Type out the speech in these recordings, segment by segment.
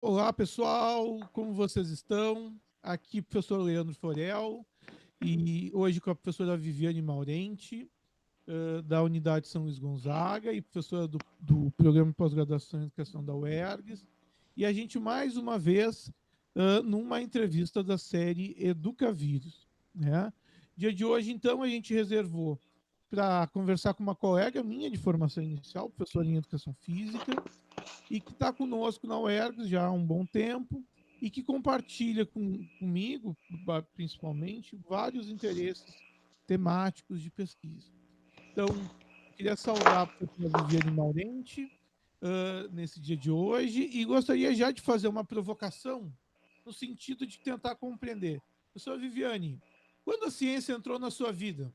Olá, pessoal, como vocês estão? Aqui, professor Leandro Forel, e hoje com a professora Viviane Maurenti, da Unidade São Luís Gonzaga, e professora do Programa de Pós-Graduação em Educação da UERGS. E a gente, mais uma vez, numa entrevista da série Educavírus, né? Dia de hoje, então, a gente reservou para conversar com uma colega minha de formação inicial, professora em Educação Física, e que está conosco na UERGS já há um bom tempo e que compartilha comigo, principalmente, vários interesses temáticos de pesquisa. Então, queria saudar a professora Viviane Maurenti nesse dia de hoje e gostaria já de fazer uma provocação no sentido de tentar compreender. Professora Viviane, quando a ciência entrou na sua vida?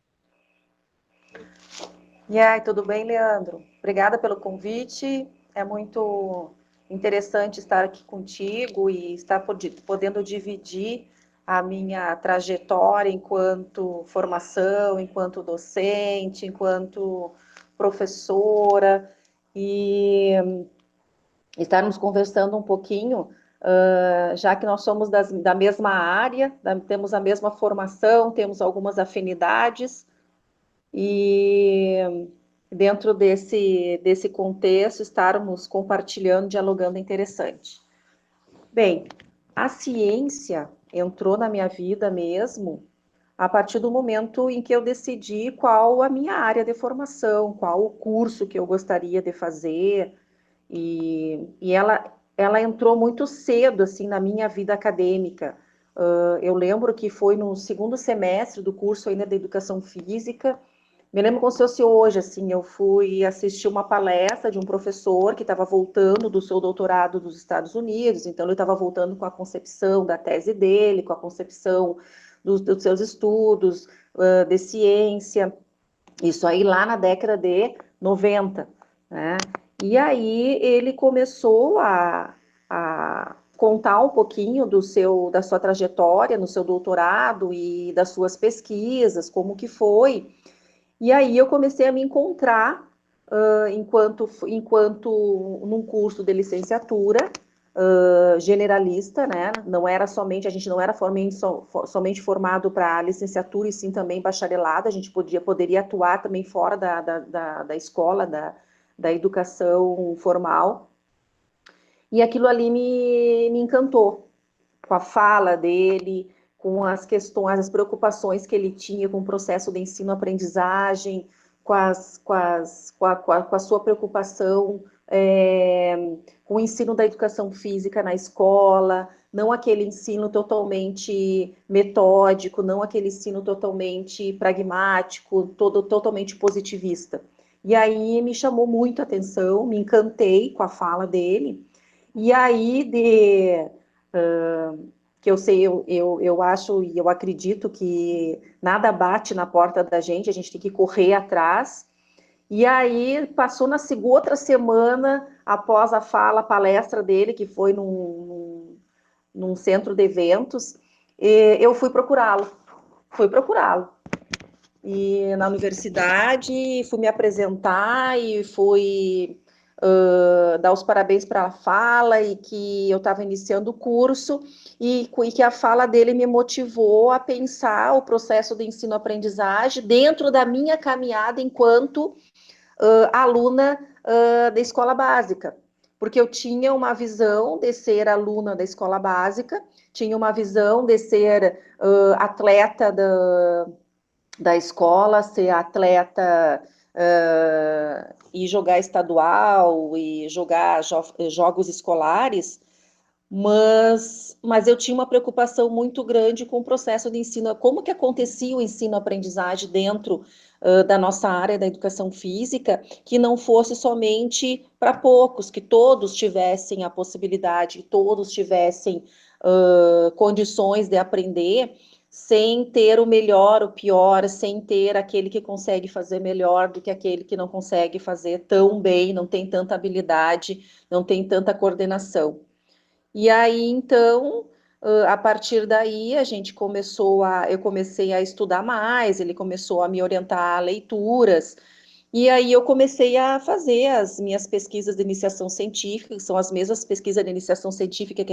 E aí, tudo bem, Leandro? Obrigada pelo convite. É muito interessante estar aqui contigo e estar podendo dividir a minha trajetória enquanto formação, enquanto docente, enquanto professora e estarmos conversando um pouquinho, já que nós somos da mesma área, temos a mesma formação, temos algumas afinidades. E dentro desse contexto, estarmos compartilhando, dialogando é interessante. Bem, a ciência entrou na minha vida mesmo a partir do momento em que eu decidi qual a minha área de formação, qual o curso que eu gostaria de fazer, e ela entrou muito cedo, assim, na minha vida acadêmica. Eu lembro que foi no segundo semestre do curso ainda de Educação Física. Me lembro como se fosse hoje, assim, eu fui assistir uma palestra de um professor que estava voltando do seu doutorado dos Estados Unidos, então ele estava voltando com a concepção da tese dele, com a concepção dos seus estudos, de ciência, isso aí lá na década de 90, né? E aí ele começou a contar um pouquinho da sua trajetória no seu doutorado e das suas pesquisas, como que foi. E aí eu comecei a me encontrar enquanto num curso de licenciatura generalista, né? Não era somente, a gente não era somente formado para licenciatura e sim também bacharelado, a gente poderia atuar também fora da escola, da educação formal. E aquilo ali me encantou, com a fala dele, com as questões, as preocupações que ele tinha com o processo de ensino-aprendizagem, com a sua preocupação com o ensino da educação física na escola, não aquele ensino totalmente metódico, não aquele ensino totalmente pragmático, totalmente positivista. E aí me chamou muito a atenção, me encantei com a fala dele, e aí que eu sei, eu acho e eu acredito que nada bate na porta da gente, a gente tem que correr atrás. E aí passou na outra semana, após a palestra dele, que foi num centro de eventos, eu fui procurá-lo. E na universidade, fui me apresentar e fui dar os parabéns para a fala e que eu estava iniciando o curso e que a fala dele me motivou a pensar o processo de ensino-aprendizagem dentro da minha caminhada enquanto aluna da escola básica, porque eu tinha uma visão de ser aluna da escola básica, tinha uma visão de ser atleta da escola, ser atleta e jogar estadual e jogar jogos escolares, mas eu tinha uma preocupação muito grande com o processo de ensino, como que acontecia o ensino-aprendizagem dentro da nossa área da educação física, que não fosse somente para poucos, que todos tivessem a possibilidade, que todos tivessem condições de aprender, sem ter o melhor, o pior, sem ter aquele que consegue fazer melhor do que aquele que não consegue fazer tão bem, não tem tanta habilidade, não tem tanta coordenação. E aí, então, a partir daí, eu comecei a estudar mais, ele começou a me orientar a leituras, E aí eu comecei a fazer as minhas pesquisas de iniciação científica, que são as mesmas pesquisas de iniciação científica que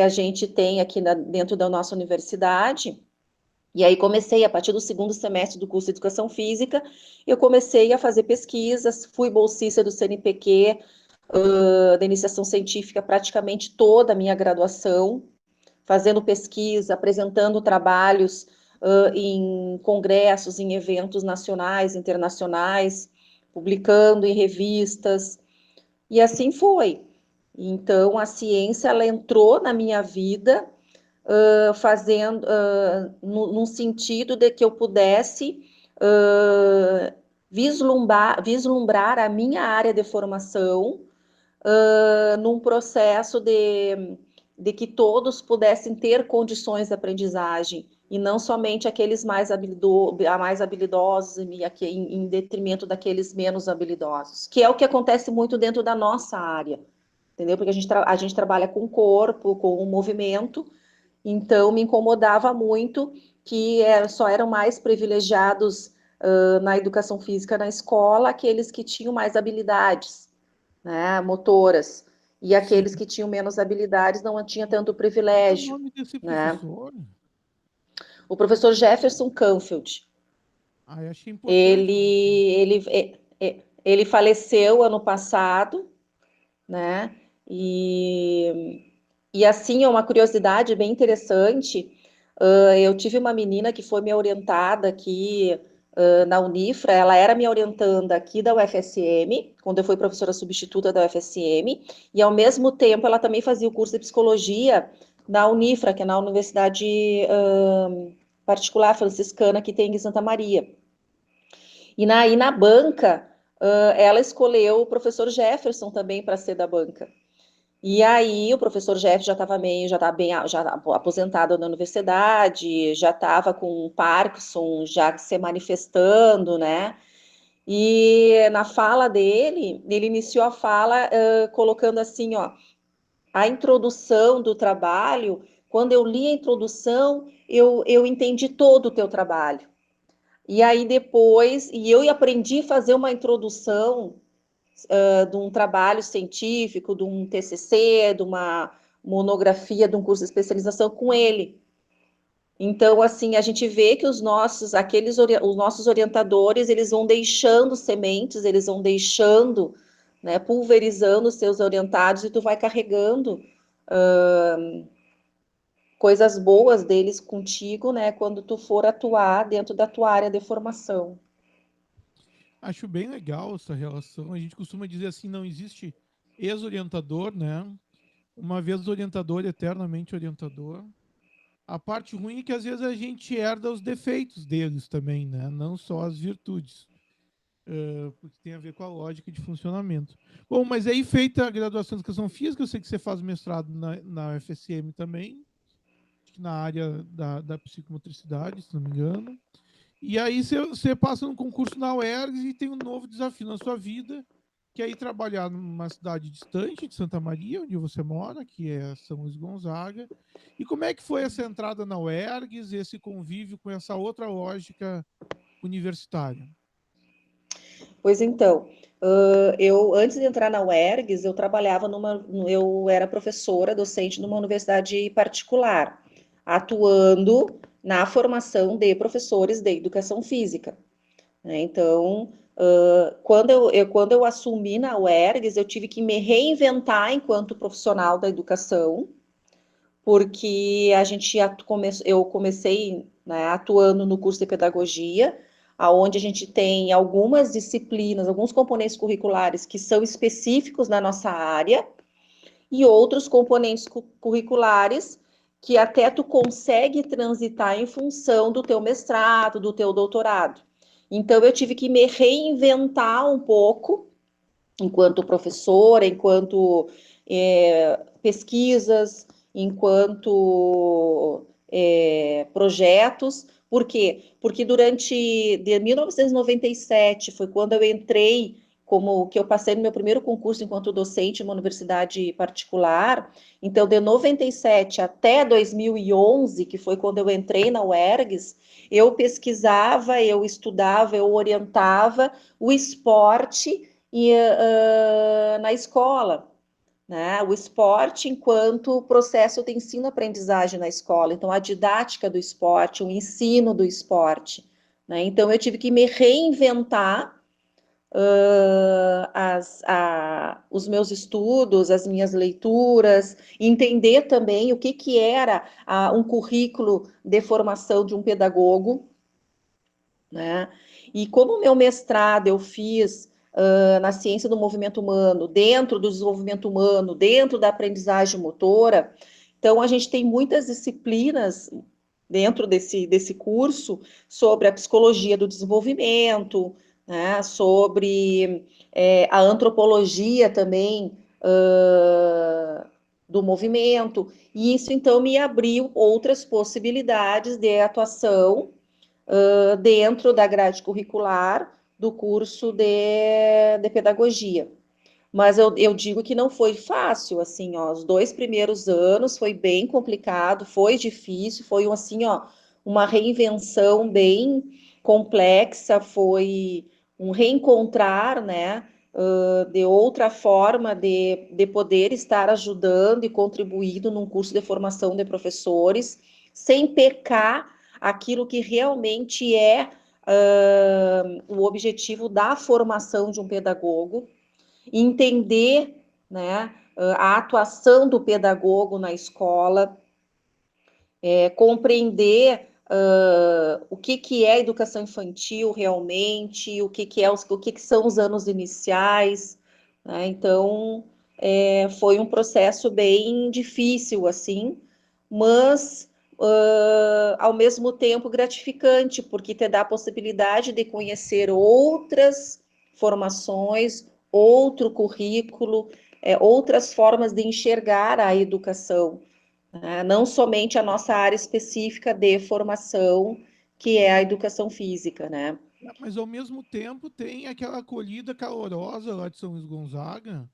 a gente tem aqui dentro da nossa universidade. E aí comecei, a partir do segundo semestre do curso de Educação Física, eu comecei a fazer pesquisas, fui bolsista do CNPq, da iniciação científica praticamente toda a minha graduação, fazendo pesquisa, apresentando trabalhos em congressos, em eventos nacionais, internacionais, publicando em revistas, e assim foi. Então, a ciência, ela entrou na minha vida fazendo, num sentido de que eu pudesse vislumbrar a minha área de formação num processo de que todos pudessem ter condições de aprendizagem, e não somente aqueles mais habilidosos em detrimento daqueles menos habilidosos, que é o que acontece muito dentro da nossa área, entendeu? Porque a gente trabalha com o corpo, com o movimento, então me incomodava muito que só eram mais privilegiados na educação física na escola aqueles que tinham mais habilidades, né, motoras, e aqueles Sim. que tinham menos habilidades não tinham tanto Qual que é o privilégio, nome desse né? professor? O professor Jefferson Canfield, Ah, eu achei importante. ele faleceu ano passado, né? E assim, é uma curiosidade bem interessante. Eu tive uma menina que foi minha orientada aqui na Unifra, ela era minha orientanda aqui da UFSM, quando eu fui professora substituta da UFSM, e ao mesmo tempo ela também fazia o curso de psicologia na Unifra, que é na Universidade Particular Franciscana que tem em Santa Maria. E na banca, ela escolheu o professor Jefferson também para ser da banca. E aí o professor Jeff já estava já tá bem, já aposentado na universidade, já estava com Parkinson já se manifestando, né? E na fala dele, ele iniciou a fala colocando assim, ó, a introdução do trabalho. Quando eu li a introdução, eu entendi todo o teu trabalho. E aí depois, e eu aprendi a fazer uma introdução de um trabalho científico, de um TCC, de uma monografia, de um curso de especialização com ele. Então, assim, a gente vê que os nossos orientadores, eles vão deixando sementes, eles vão deixando, né, pulverizando os seus orientados, e tu vai carregando coisas boas deles contigo, né, quando tu for atuar dentro da tua área de formação. Acho bem legal essa relação. A gente costuma dizer assim, não existe ex-orientador, né? Uma vez orientador, eternamente orientador. A parte ruim é que às vezes a gente herda os defeitos deles também, né? Não só as virtudes. Porque tem a ver com a lógica de funcionamento. Bom, mas aí feita a graduação em educação física, eu sei que você faz mestrado na UFSM também, acho que na área da psicomotricidade, se não me engano. E aí você passa num concurso na UERGS e tem um novo desafio na sua vida, que é ir trabalhar numa cidade distante de Santa Maria, onde você mora, que é São Luís Gonzaga. E como é que foi essa entrada na UERGS, esse convívio com essa outra lógica universitária? Pois então, eu antes de entrar na UERGS, eu era professora docente numa universidade particular, atuando na formação de professores de educação física, né? Então, quando eu assumi na UERGS, eu tive que me reinventar enquanto profissional da educação, porque eu comecei, né, atuando no curso de pedagogia, aonde a gente tem algumas disciplinas, alguns componentes curriculares que são específicos na nossa área, e outros componentes curriculares que até tu consegue transitar em função do teu mestrado, do teu doutorado. Então eu tive que me reinventar um pouco enquanto professora, enquanto pesquisas, enquanto projetos. Por quê? Porque durante de 1997 foi quando eu entrei como que eu passei no meu primeiro concurso enquanto docente em uma universidade particular. Então, de 97 até 2011, que foi quando eu entrei na UERGS, eu pesquisava, eu estudava, eu orientava o esporte na escola, né? O esporte enquanto processo de ensino-aprendizagem na escola. Então, a didática do esporte, o ensino do esporte, né? Então, eu tive que me reinventar os meus estudos, as minhas leituras, entender também o que era um currículo de formação de um pedagogo, né? E como o meu mestrado eu fiz na ciência do movimento humano, dentro do desenvolvimento humano, dentro da aprendizagem motora, então a gente tem muitas disciplinas dentro desse curso sobre a psicologia do desenvolvimento, né, sobre a antropologia também do movimento, e isso então me abriu outras possibilidades de atuação dentro da grade curricular do curso de pedagogia. Mas eu digo que não foi fácil, assim, ó, os 2 primeiros anos foi bem complicado, foi difícil, foi assim, ó, uma reinvenção bem complexa, foi um reencontrar, né, de outra forma de poder estar ajudando e contribuindo num curso de formação de professores, sem pecar aquilo que realmente é o objetivo da formação de um pedagogo, entender, né, a atuação do pedagogo na escola, compreender o que é educação infantil realmente, o que são os anos iniciais, né? Então, foi um processo bem difícil, assim, mas ao mesmo tempo gratificante, porque te dá a possibilidade de conhecer outras formações, outro currículo, outras formas de enxergar a educação, né? Não somente a nossa área específica de formação, que é a educação física, né? Mas ao mesmo tempo tem aquela acolhida calorosa lá de São Luís Gonzaga,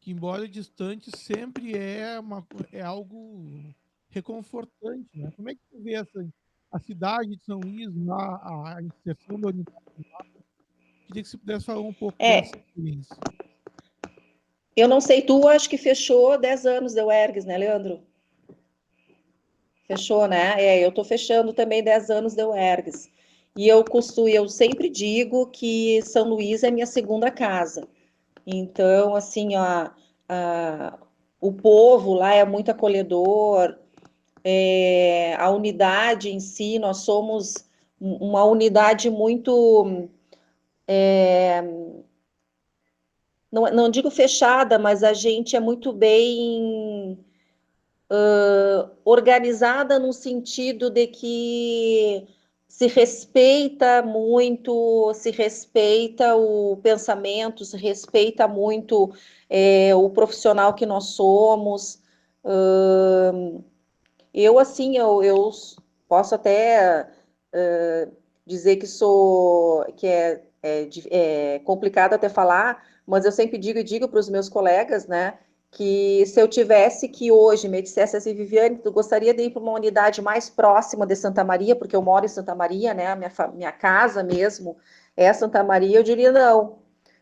que embora distante, sempre é algo reconfortante, né? Como é que tu vê a cidade de São Luís, a inserção da unidade? Queria que você pudesse falar um pouco dessa É, experiência. eu não sei, tu acho que fechou 10 anos da UERGS, né, Leandro? Fechou, né? Eu estou fechando também 10 anos da UERGS. E eu sempre digo que São Luís é minha segunda casa. Então, assim, o povo lá é muito acolhedor, a unidade em si, nós somos uma unidade muito, não digo fechada, mas a gente é muito bem organizada no sentido de que se respeita muito, se respeita o pensamento, se respeita muito o profissional que nós somos. Eu, assim, eu posso até dizer que é complicado até falar, mas eu sempre digo para os meus colegas, né, que se eu tivesse que hoje me dissesse assim, Viviane, tu gostaria de ir para uma unidade mais próxima de Santa Maria, porque eu moro em Santa Maria, né, minha casa mesmo é Santa Maria, eu diria não,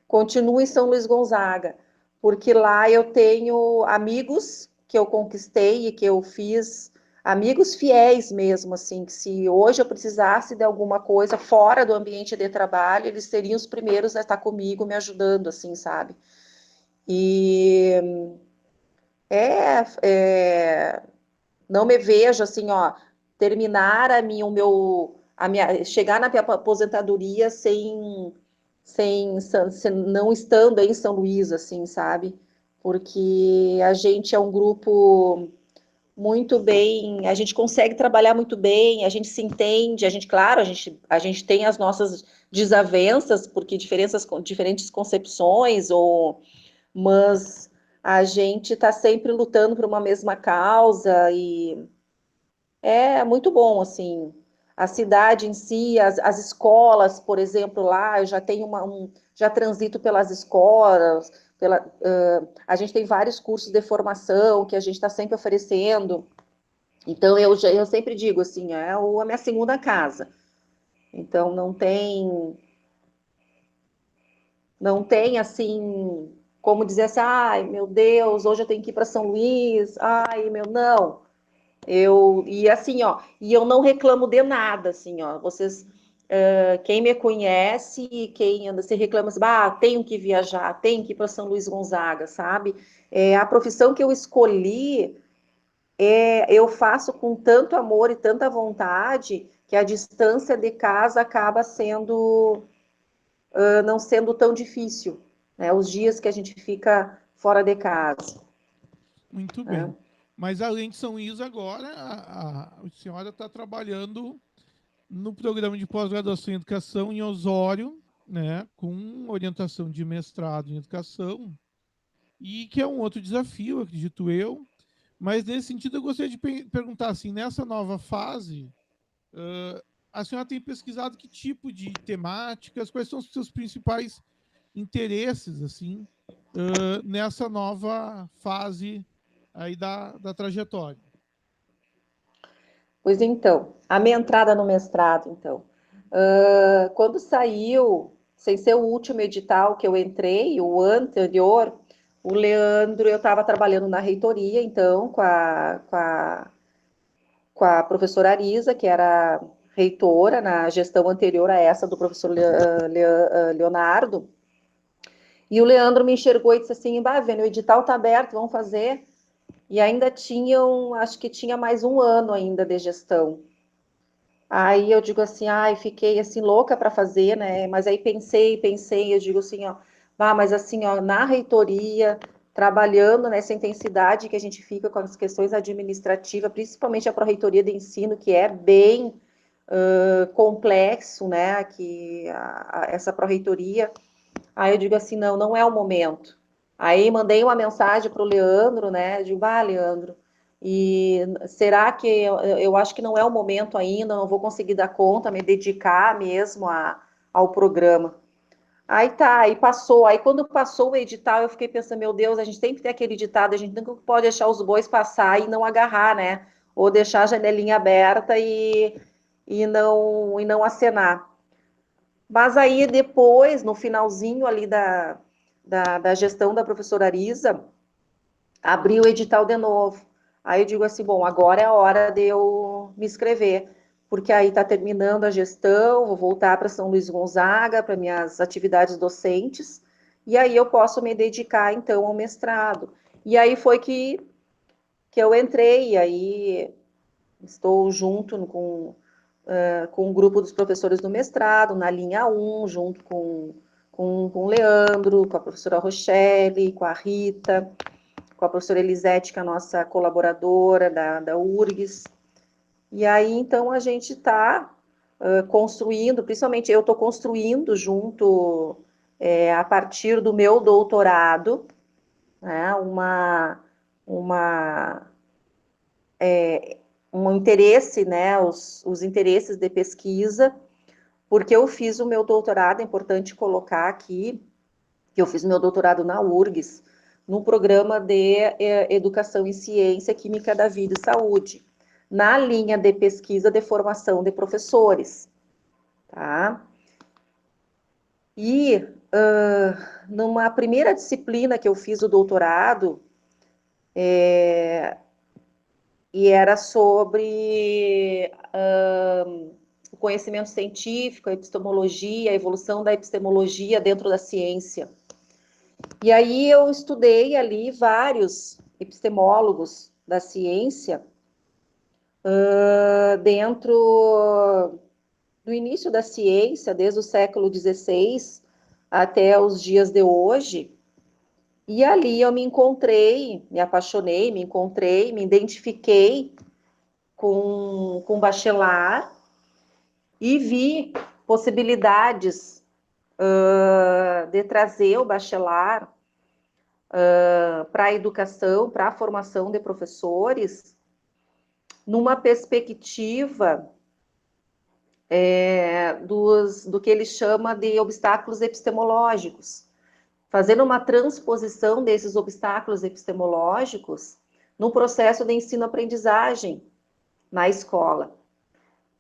continue em São Luís Gonzaga, porque lá eu tenho amigos que eu conquistei e que eu fiz amigos fiéis mesmo, assim, que se hoje eu precisasse de alguma coisa fora do ambiente de trabalho, eles seriam os primeiros a estar comigo, me ajudando, assim, sabe? E não me vejo assim, ó, terminar chegar na minha aposentadoria sem não estando em São Luís, assim, sabe? Porque a gente é um grupo muito bem, a gente consegue trabalhar muito bem, a gente se entende, claro, a gente tem as nossas desavenças, porque diferentes concepções, mas a gente está sempre lutando por uma mesma causa e é muito bom, assim. a cidade em si, as escolas, por exemplo, lá eu já tenho já transito pelas escolas, a gente tem vários cursos de formação que a gente está sempre oferecendo. Então eu sempre digo assim, é a minha segunda casa. Então não tem assim como dizer assim, ai meu Deus, hoje eu tenho que ir para São Luís, ai meu não. E assim, ó, e eu não reclamo de nada, assim, ó, vocês, quem me conhece, quem anda se reclama assim, tenho que viajar, tenho que ir para São Luís Gonzaga, sabe? A profissão que eu escolhi, eu faço com tanto amor e tanta vontade que a distância de casa acaba sendo, não sendo tão difícil, né? Os dias que a gente fica fora de casa. Muito Né? bem. Mas além de São Luís, agora a senhora está trabalhando no programa de pós-graduação em educação em Osório, né, com orientação de mestrado em educação, e que é um outro desafio, acredito eu. Mas nesse sentido, eu gostaria de perguntar assim, nessa nova fase, a senhora tem pesquisado que tipo de temáticas, quais são os seus principais interesses, assim, nessa nova fase aí da trajetória? Pois então, a minha entrada no mestrado, então. Quando saiu, sem ser o último edital que eu entrei, o anterior, o Leandro, eu estava trabalhando na reitoria, então, com a professora Arisa, que era reitora na gestão anterior a essa do professor Leonardo, e o Leandro me enxergou e disse assim, Vênia, o edital está aberto, vamos fazer. E ainda tinham, acho que tinha mais um ano ainda de gestão. Aí eu digo assim, ai, fiquei assim louca para fazer, né? Mas aí pensei, eu digo assim, ó, mas assim, ó, na reitoria, trabalhando nessa intensidade que a gente fica com as questões administrativas, principalmente a pró-reitoria de ensino, que é bem complexo, né? Essa pró-reitoria. Aí eu digo assim, não é o momento. Aí mandei uma mensagem para o Leandro, né? Digo, Leandro, e será que eu acho que não é o momento ainda, não vou conseguir dar conta, me dedicar mesmo ao programa. Aí tá, aí passou. Aí quando passou o edital, eu fiquei pensando, meu Deus, a gente tem que ter aquele ditado, a gente nunca pode deixar os bois passar e não agarrar, né? Ou deixar a janelinha aberta e não acenar. Mas aí depois, no finalzinho ali da gestão da professora Arisa, abriu o edital de novo. Aí eu digo assim, bom, agora é a hora de eu me inscrever, porque aí está terminando a gestão, vou voltar para São Luís Gonzaga, para minhas atividades docentes, e aí eu posso me dedicar, então, ao mestrado. E aí foi que eu entrei, e aí estou junto com o grupo dos professores do mestrado, na linha 1, junto com o Leandro, com a professora Rochelle, com a Rita, com a professora Elisete, que é a nossa colaboradora da URGS. E aí, então, a gente está construindo, principalmente eu estou construindo junto, a partir do meu doutorado, né, uma, um interesse, né, os interesses de pesquisa, porque eu fiz o meu doutorado, é importante colocar aqui, que eu fiz meu doutorado na URGS, no programa de Educação em Ciência, Química da Vida e Saúde, na linha de pesquisa de formação de professores, tá? E numa primeira disciplina que eu fiz o doutorado, e era sobre o conhecimento científico, a epistemologia, a evolução da epistemologia dentro da ciência. E aí eu estudei ali vários epistemólogos da ciência dentro do início da ciência, desde o século XVI até os dias de hoje. E ali eu me encontrei, me apaixonei, me encontrei, me identifiquei com Bachelard e vi possibilidades de trazer o Bachelard para a educação, para a formação de professores, numa perspectiva do que ele chama de obstáculos epistemológicos, fazendo uma transposição desses obstáculos epistemológicos no processo de ensino-aprendizagem na escola.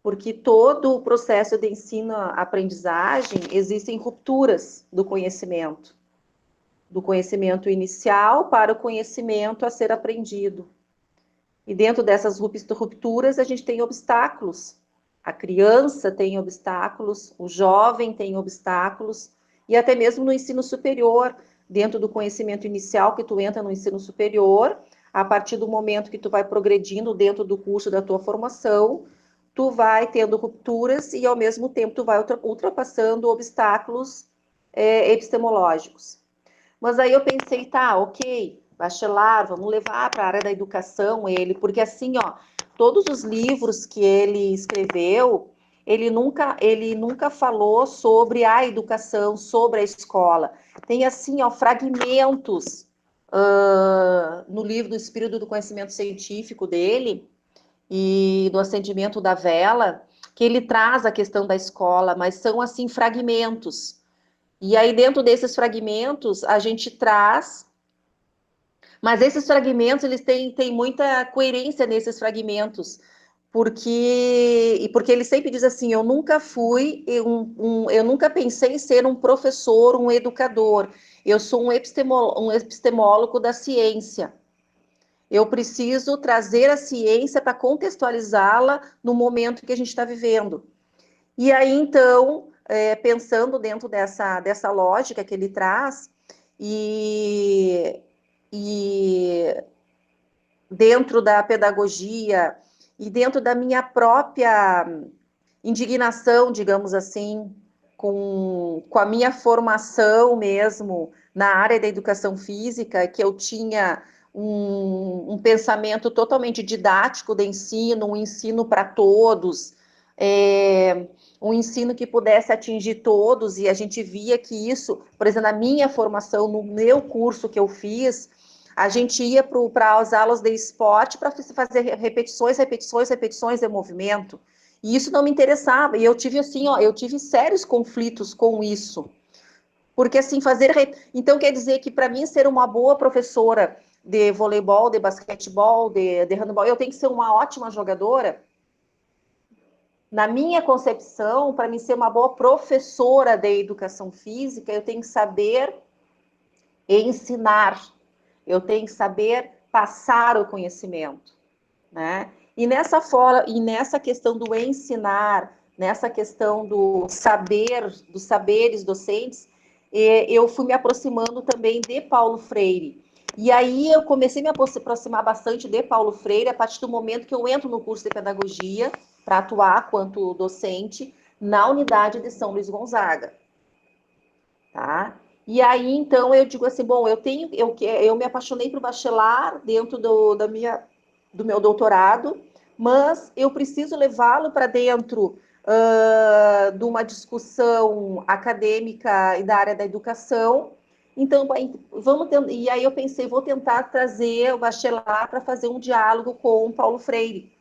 Porque todo o processo de ensino-aprendizagem existem rupturas do conhecimento inicial para o conhecimento a ser aprendido. E dentro dessas rupturas, a gente tem obstáculos. A criança tem obstáculos, o jovem tem obstáculos, e até mesmo no ensino superior, dentro do conhecimento inicial que tu entra no ensino superior, a partir do momento que tu vai progredindo dentro do curso da tua formação, tu vai tendo rupturas e, ao mesmo tempo, tu vai ultrapassando obstáculos epistemológicos. Mas aí eu pensei, tá, ok, bacharel, vamos levar para a área da educação ele, porque assim, ó, todos os livros que ele escreveu, ele nunca falou sobre a educação, sobre a escola. Tem assim, ó, fragmentos no livro do Espírito do Conhecimento Científico dele e do Acendimento da Vela, que ele traz a questão da escola, mas são assim fragmentos. E aí, dentro desses fragmentos, a gente traz. Mas esses fragmentos, eles têm muita coerência nesses fragmentos. Porque ele sempre diz assim: eu nunca fui, eu nunca pensei em ser um professor, um educador. Eu sou um epistemólogo da ciência. Eu preciso trazer a ciência para contextualizá-la no momento que a gente está vivendo. E aí, então, pensando dentro dessa lógica que ele traz, e dentro da pedagogia, e dentro da minha própria indignação, digamos assim, com a minha formação mesmo na área da educação física, que eu tinha um pensamento totalmente didático de ensino, um ensino para todos, um ensino que pudesse atingir todos, e a gente via que isso, por exemplo, na minha formação, no meu curso que eu fiz, a gente ia para as aulas de esporte para fazer repetições de movimento, e isso não me interessava, e eu tive assim, ó, eu tive sérios conflitos com isso, porque assim, então quer dizer que para mim ser uma boa professora de voleibol, de basquetebol, de handebol, eu tenho que ser uma ótima jogadora? Na minha concepção, para mim ser uma boa professora de educação física, eu tenho que saber ensinar, eu tenho que saber passar o conhecimento, né? E nessa questão do ensinar, nessa questão do saber, dos saberes docentes, eu fui me aproximando também de Paulo Freire. E aí eu comecei a me aproximar bastante de Paulo Freire a partir do momento que eu entro no curso de pedagogia para atuar quanto docente na unidade de São Luís Gonzaga, tá? E aí, então, eu digo assim, bom, eu me apaixonei por bacharel dentro do meu doutorado, mas eu preciso levá-lo para dentro de uma discussão acadêmica e da área da educação. Então, e aí eu pensei, vou tentar trazer o bacharel para fazer um diálogo com Paulo Freire.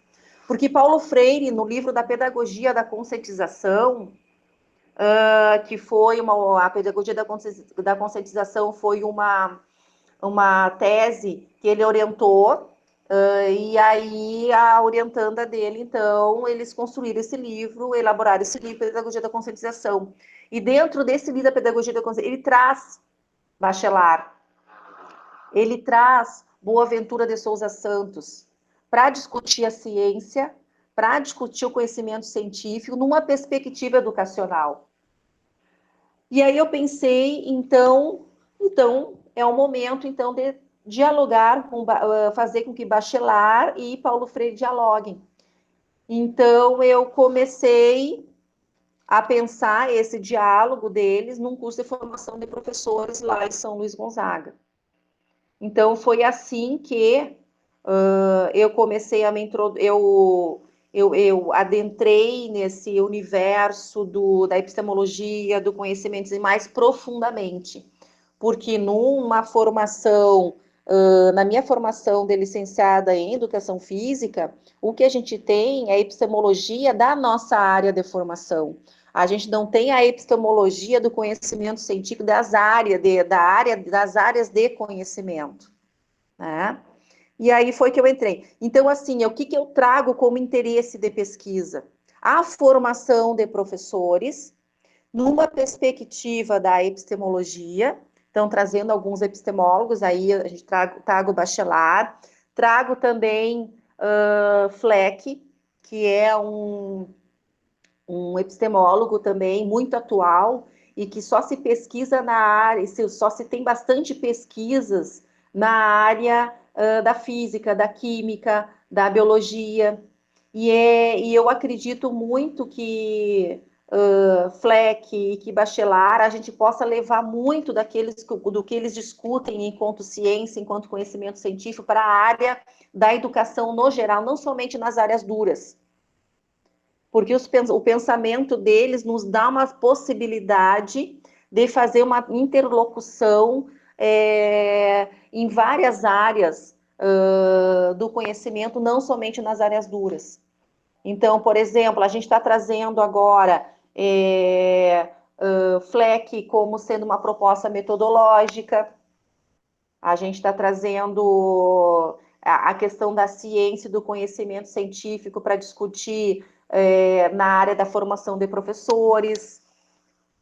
Porque Paulo Freire, no livro da Pedagogia da Conscientização, que foi a pedagogia da conscientização foi uma tese que ele orientou, e aí a orientanda dele, então, eles construíram esse livro, elaboraram esse livro, Pedagogia da Conscientização. E dentro desse livro da Pedagogia da Conscientização, ele traz Bachelard, ele traz Boaventura de Souza Santos, para discutir a ciência, para discutir o conhecimento científico numa perspectiva educacional. E aí eu pensei, então é o momento então de dialogar, fazer com que Bachelard e Paulo Freire dialoguem. Então eu comecei a pensar esse diálogo deles num curso de formação de professores lá em São Luís Gonzaga. Então foi assim que eu comecei a me introduzir, eu adentrei nesse universo da epistemologia, do conhecimento mais profundamente, porque numa formação na minha formação de licenciada em Educação Física, o que a gente tem é a epistemologia da nossa área de formação. A gente não tem a epistemologia do conhecimento científico das áreas de conhecimento, né? E aí foi que eu entrei. Então, assim, o que eu trago como interesse de pesquisa? A formação de professores, numa perspectiva da epistemologia, então trazendo alguns epistemólogos, aí a gente trago Bachelard, trago também Fleck, que é um epistemólogo também muito atual, e que só se pesquisa na área, só se tem bastante pesquisas na área da física, da química, da biologia, e eu acredito muito que Fleck e que Bachelard, a gente possa levar muito do que eles discutem enquanto ciência, enquanto conhecimento científico, para a área da educação no geral, não somente nas áreas duras. Porque o pensamento deles nos dá uma possibilidade de fazer uma interlocução em várias áreas do conhecimento, não somente nas áreas duras. Então, por exemplo, a gente está trazendo agora Fleck como sendo uma proposta metodológica, a gente está trazendo a questão da ciência e do conhecimento científico para discutir na área da formação de professores,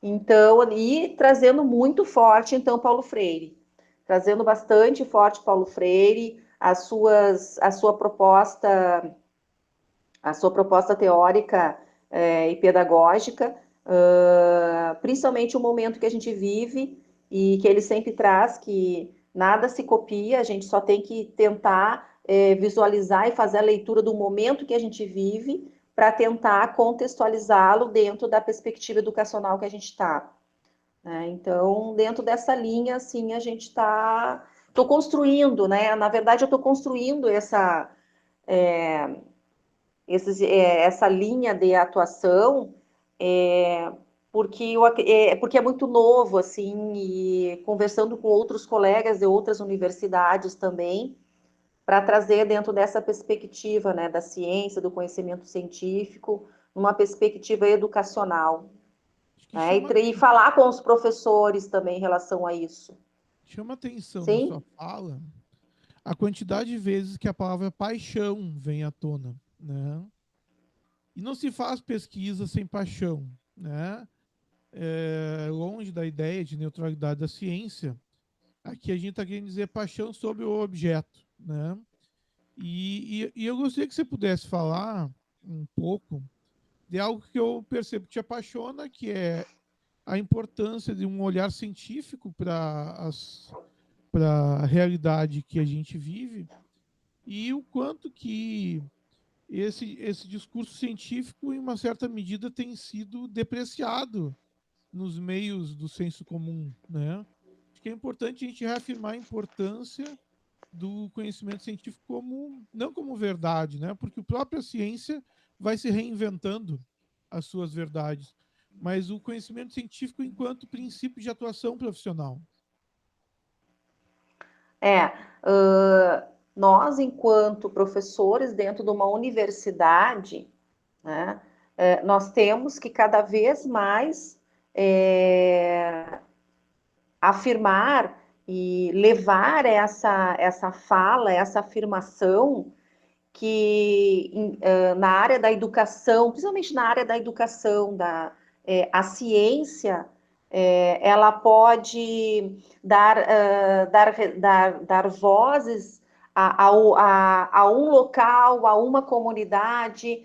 então, e trazendo muito forte, então, Paulo Freire, trazendo bastante forte Paulo Freire, a sua proposta teórica e pedagógica, principalmente o momento que a gente vive e que ele sempre traz, que nada se copia, a gente só tem que tentar visualizar e fazer a leitura do momento que a gente vive para tentar contextualizá-lo dentro da perspectiva educacional que a gente está. Né? Então, dentro dessa linha, assim, a gente está... Estou construindo, né? Na verdade, eu estou construindo essa linha de atuação, porque é muito novo, assim, e conversando com outros colegas de outras universidades também, para trazer dentro dessa perspectiva, né, da ciência, do conhecimento científico, uma perspectiva educacional, Acho que né, e falar com os professores também em relação a isso. chama atenção na sua Sim? fala a quantidade de vezes que a palavra paixão vem à tona, né? E não se faz pesquisa sem paixão, né? Longe da ideia de neutralidade da ciência, aqui a gente está querendo dizer paixão sobre o objeto, né? E eu gostaria que você pudesse falar um pouco de algo que eu percebo que te apaixona, que é a importância de um olhar científico para a realidade que a gente vive e o quanto que esse discurso científico, em uma certa medida, tem sido depreciado nos meios do senso comum, né? Acho que é importante a gente reafirmar a importância do conhecimento científico como não como verdade, né? Porque a própria ciência vai se reinventando as suas verdades, mas o conhecimento científico enquanto princípio de atuação profissional. Nós, enquanto professores dentro de uma universidade, né, nós temos que cada vez mais afirmar e levar essa fala, essa afirmação que na área da educação, principalmente na área da educação, a ciência, ela pode dar vozes a um local, a uma comunidade,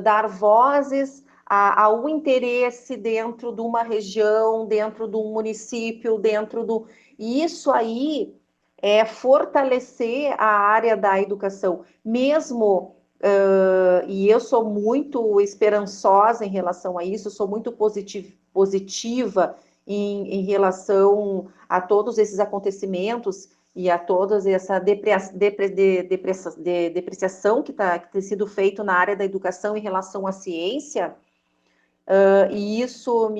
dar vozes a um interesse dentro de uma região, dentro de um município, dentro do... E isso aí é fortalecer a área da educação, mesmo, e eu sou muito esperançosa em relação a isso, sou muito positiva em relação a todos esses acontecimentos e a toda essa depreciação que tem sido feito na área da educação em relação à ciência, e isso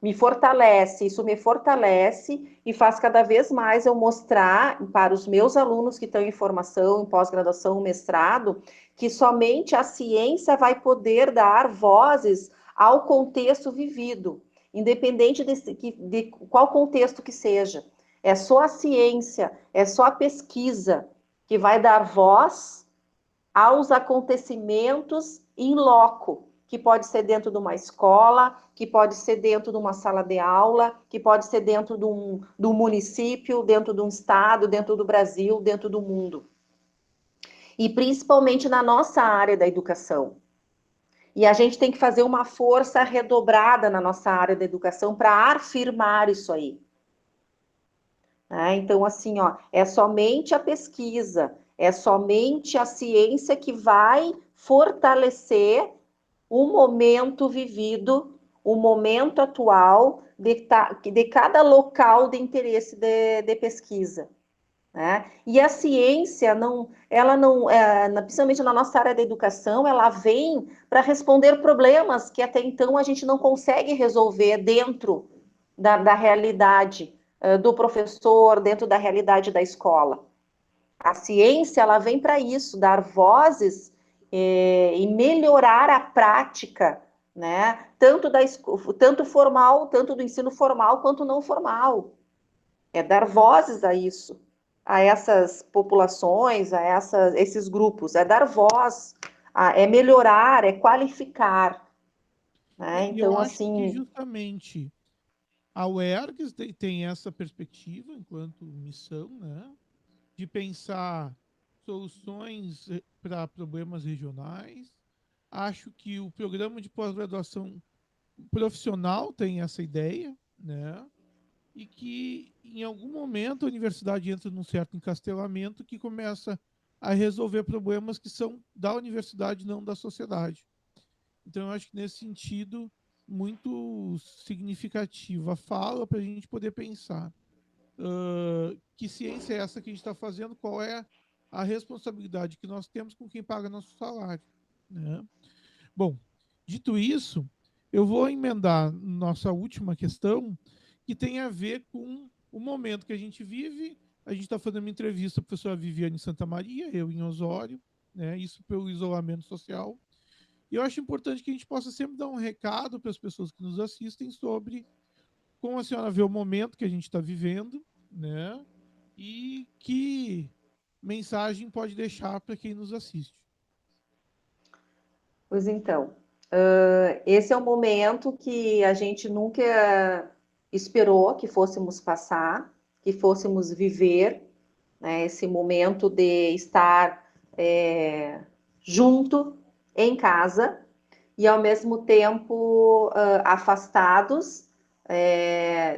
me fortalece, isso me fortalece e faz cada vez mais eu mostrar para os meus alunos que estão em formação, em pós-graduação, mestrado, que somente a ciência vai poder dar vozes ao contexto vivido, independente de qual contexto que seja. É só a ciência, é só a pesquisa que vai dar voz aos acontecimentos em loco, que pode ser dentro de uma escola, que pode ser dentro de uma sala de aula, que pode ser dentro de um município, dentro de um estado, dentro do Brasil, dentro do mundo. E principalmente na nossa área da educação. E a gente tem que fazer uma força redobrada na nossa área da educação para afirmar isso aí. Então, assim, ó, é somente a pesquisa, é somente a ciência que vai fortalecer o momento vivido, o momento atual de cada local de interesse de pesquisa. Né? E a ciência, ela não, principalmente na nossa área da educação, ela vem para responder problemas que até então a gente não consegue resolver dentro da realidade do professor, dentro da realidade da escola. A ciência, ela vem para isso, dar vozes e melhorar a prática, né? Tanto formal, tanto do ensino formal quanto não formal. É dar vozes a isso, a essas populações, esses grupos, é dar voz, é melhorar, é qualificar. Né? E eu Então, acho que assim, justamente a UERGS tem essa perspectiva enquanto missão, né, de pensar soluções para problemas regionais. Acho que o programa de pós-graduação profissional tem essa ideia, né? E que em algum momento a universidade entra num certo encastelamento que começa a resolver problemas que são da universidade, não da sociedade. Então, eu acho que nesse sentido, muito significativa a fala para a gente poder pensar que ciência é essa que a gente está fazendo, qual é a responsabilidade que nós temos com quem paga nosso salário. Né? Bom, dito isso, eu vou emendar nossa última questão, que tem a ver com o momento que a gente vive. A gente está fazendo uma entrevista com a professora Viviane Santa Maria, eu em Osório, né? Isso pelo isolamento social. E eu acho importante que a gente possa sempre dar um recado para as pessoas que nos assistem sobre como a senhora vê o momento que a gente está vivendo, né? E que mensagem pode deixar para quem nos assiste. pois então, esse é um momento que a gente nunca esperou que fôssemos passar, que fôssemos viver, né, esse momento de estar junto em casa e ao mesmo tempo afastados,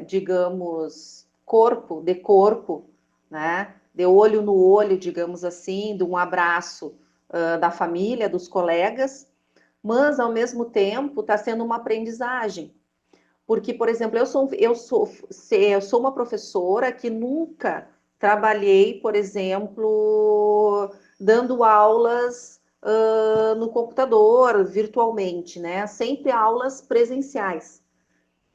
digamos, corpo, né, de olho no olho, digamos assim, de um abraço da família, dos colegas, mas ao mesmo tempo está sendo uma aprendizagem. Porque, por exemplo, eu sou uma professora que nunca trabalhei, por exemplo, dando aulas no computador, virtualmente, né? Sempre aulas presenciais.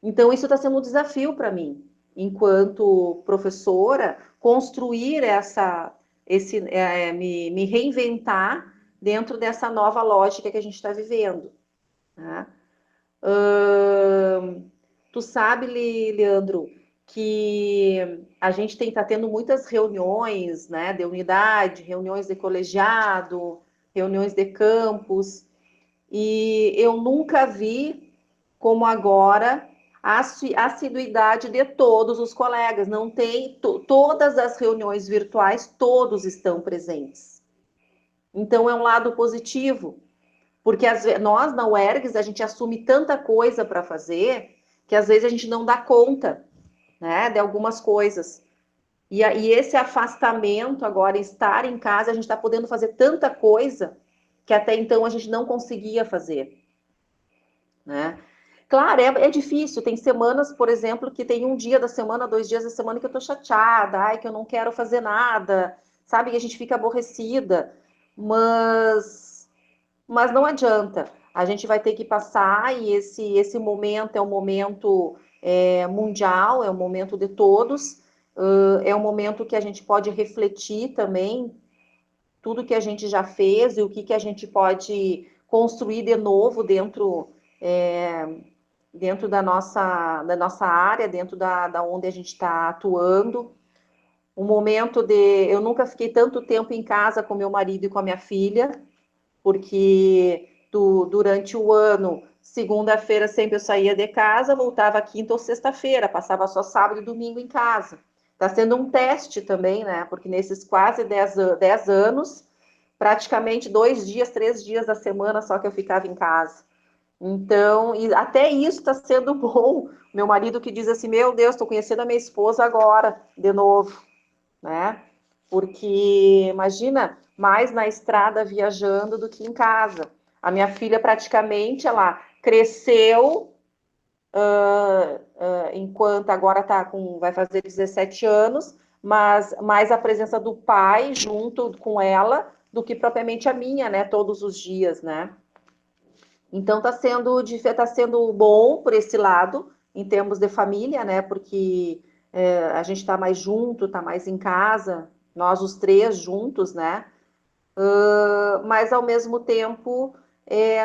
Então, isso está sendo um desafio para mim, enquanto professora, construir me reinventar dentro dessa nova lógica que a gente está vivendo. Né? Tu sabe, Leandro, que a gente está tendo muitas reuniões, né, de unidade, reuniões de colegiado, reuniões de campus, e eu nunca vi como agora a assiduidade de todos os colegas. Não tem todas as reuniões virtuais, todos estão presentes. Então é um lado positivo, porque nós na UERGS a gente assume tanta coisa para fazer que às vezes a gente não dá conta, né, de algumas coisas. E esse afastamento agora, estar em casa, a gente está podendo fazer tanta coisa que até então a gente não conseguia fazer, né? Claro, é difícil. Tem semanas, por exemplo, que tem um dia da semana, 2 dias da semana que eu tô chateada, ai, que eu não quero fazer nada, sabe? Que a gente fica aborrecida. Mas não adianta. A gente vai ter que passar e esse momento é um momento mundial, é um momento de todos, é um momento que a gente pode refletir também tudo que a gente já fez e o que a gente pode construir de novo dentro da nossa área, dentro da onde a gente está atuando. Um momento de... Eu nunca fiquei tanto tempo em casa com meu marido e com a minha filha, porque durante o ano, segunda-feira sempre eu saía de casa, voltava quinta ou sexta-feira, passava só sábado e domingo em casa. Está sendo um teste também, né? Porque nesses quase 10 anos, praticamente 2 dias, 3 dias da semana só que eu ficava em casa. Então, e até isso está sendo bom. Meu marido que diz assim, meu Deus, estou conhecendo a minha esposa agora, de novo, né? Porque, imagina, mais na estrada viajando do que em casa. A minha filha praticamente, ela cresceu enquanto agora vai fazer 17 anos, mas mais a presença do pai junto com ela do que propriamente a minha, né? Todos os dias, né? Então tá sendo bom por esse lado, em termos de família, né? Porque a gente está mais junto, está mais em casa, nós os três juntos, né? Mas ao mesmo tempo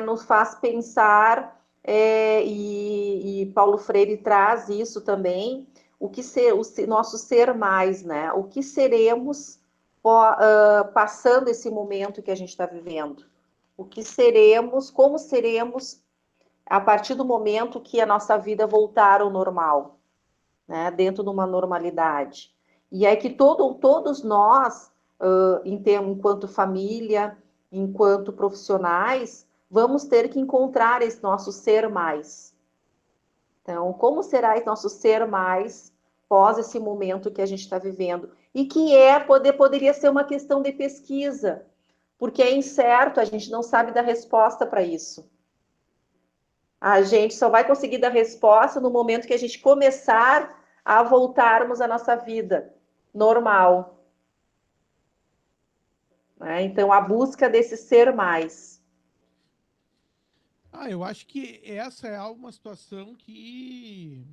nos faz pensar, e Paulo Freire traz isso também, o que ser, nosso ser mais, né? O que seremos passando esse momento que a gente está vivendo? O que seremos, como seremos a partir do momento que a nossa vida voltar ao normal, né? Dentro de uma normalidade. E é que todos nós, enquanto família, enquanto profissionais, vamos ter que encontrar esse nosso ser mais. Então, como será esse nosso ser mais pós esse momento que a gente está vivendo? E que poderia ser uma questão de pesquisa, porque é incerto, a gente não sabe dar resposta para isso. A gente só vai conseguir dar resposta no momento que a gente começar a voltarmos à nossa vida normal. Né? Então, a busca desse ser mais. Eu acho que essa é uma situação que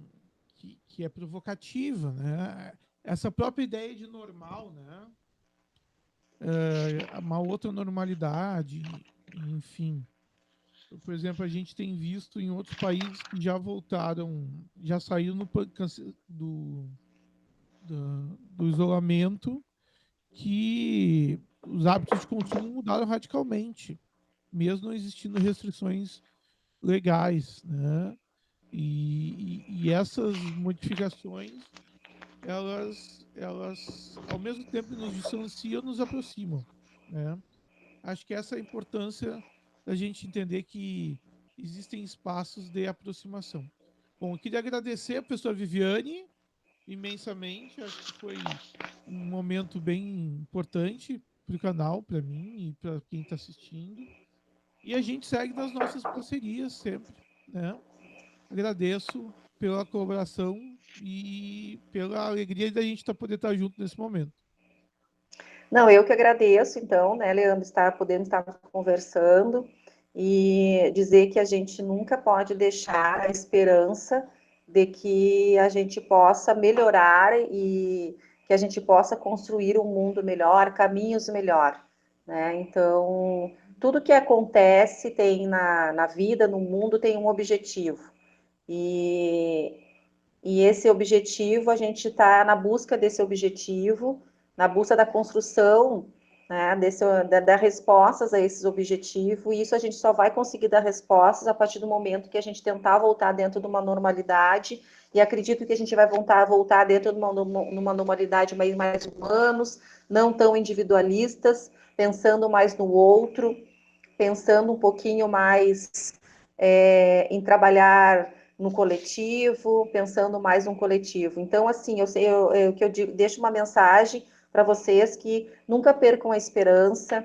é provocativa, né? Essa própria ideia de normal, né? Uma outra normalidade, enfim. Por exemplo, a gente tem visto em outros países que já voltaram, já saíram do isolamento, que os hábitos de consumo mudaram radicalmente, mesmo não existindo restrições legais, né? E essas modificações, elas, ao mesmo tempo que nos distanciam, nos aproximam, né? Acho que essa é a importância da gente entender que existem espaços de aproximação. Bom, eu queria agradecer a professora Viviane imensamente. Acho que foi um momento bem importante para o canal, para mim e para quem está assistindo. E a gente segue nas nossas parcerias sempre, né? Agradeço pela colaboração e pela alegria da gente poder estar junto nesse momento. Não, eu que agradeço, então, né, Leandro, podendo estar conversando e dizer que a gente nunca pode deixar a esperança de que a gente possa melhorar e que a gente possa construir um mundo melhor, caminhos melhor, né? Então, tudo que acontece tem na vida, no mundo, tem um objetivo. E, e esse objetivo, a gente está na busca desse objetivo, na busca da construção, né, dar respostas a esses objetivos, e isso a gente só vai conseguir dar respostas a partir do momento que a gente tentar voltar dentro de uma normalidade, e acredito que a gente vai voltar dentro de uma normalidade mais humanos, não tão individualistas, pensando mais no outro, pensando um pouquinho mais em trabalhar no coletivo, pensando mais no coletivo. Então, assim, deixo uma mensagem para vocês que nunca percam a esperança,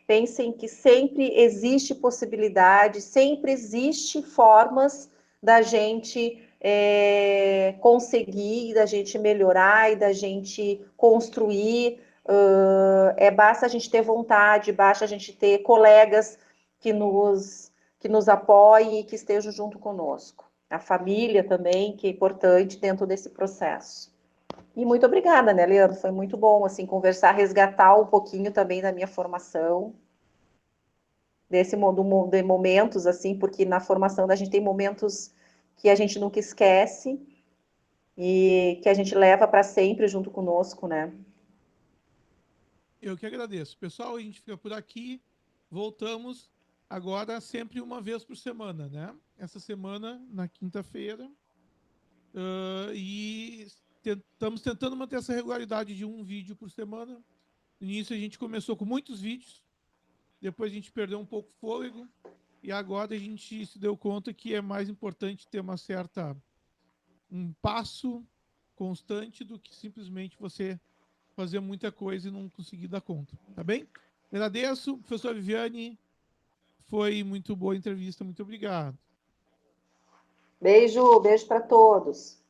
pensem que sempre existe possibilidade, sempre existe formas da gente conseguir, da gente melhorar e da gente construir. Basta a gente ter vontade, basta a gente ter colegas que nos apoiem e que estejam junto conosco. a família também, que é importante dentro desse processo. E muito obrigada, né, Leandro? Foi muito bom, assim, conversar, resgatar um pouquinho também da minha formação, de momentos, assim, porque na formação a gente tem momentos que a gente nunca esquece e que a gente leva para sempre junto conosco, né? Eu que agradeço. Pessoal, a gente fica por aqui. Voltamos agora sempre uma vez por semana, né? Essa semana, na quinta-feira. E estamos tentando manter essa regularidade de um vídeo por semana. No início a gente começou com muitos vídeos, depois a gente perdeu um pouco o fôlego, e agora a gente se deu conta que é mais importante ter um passo constante do que simplesmente você fazer muita coisa e não conseguir dar conta, tá bem? Agradeço, professor Viviane, foi muito boa a entrevista, muito obrigado. Beijo, beijo para todos.